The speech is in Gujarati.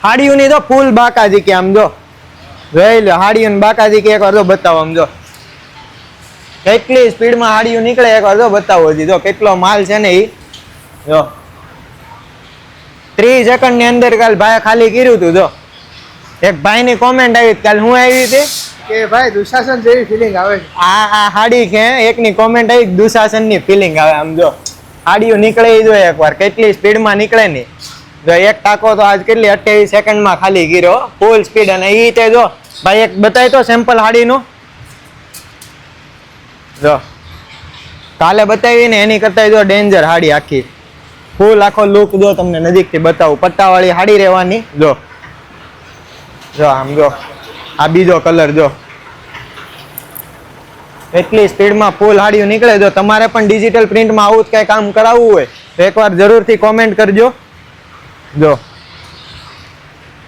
હાડીઓની તો ફૂલ બાકાજી કે આમ જો જોઈ લો હાડીઓની બાકાજી કે એકવાર જો બતાવો આમ જો કેટલી સ્પીડમાં હાડીઓ નીકળે એકવાર જો બતાવો હજી જો કેટલો માલ છે ને ઈ જો 30 સેકન્ડ ની અંદર કાલ ભાઈ ખાલી કર્યું હતું જો એક ભાઈ ની કોમેન્ટ આવી કાલ હું આવી હતી કે ભાઈ દુશાસન જેવી ફિલિંગ આવે છે આ હાડી કે એક ની કોમેન્ટ આવી દુશાસન ની ફિલિંગ આવે આમ જો હાડીઓ નીકળે જો એકવાર કેટલી સ્પીડમાં નીકળે ની જો એક ટાકો તો આજ કેટલી 28 સેકન્ડમાં ખાલી કર્યો ફૂલ સ્પીડ અને ઈ તે જો ભાઈ એક બતાવી તો સેમ્પલ હાડીનું જો કાલે બતાવી ને એની કરતા જો ડેન્જર હાડી આખી ફૂલ આખો લુક જો તમને નજીકથી બતાવું પટ્ટાવાળી હાડી રહેવાની જો જો આમ જો આ બીજો કલર જો એટલી સ્પીડમાં ફૂલ હાડીઓ નીકળે જો તમારે પણ ડિજિટલ પ્રિન્ટમાં આવું જ કઈ કામ કરાવવું હોય તો એકવાર જરૂરથી કોમેન્ટ કરજો જો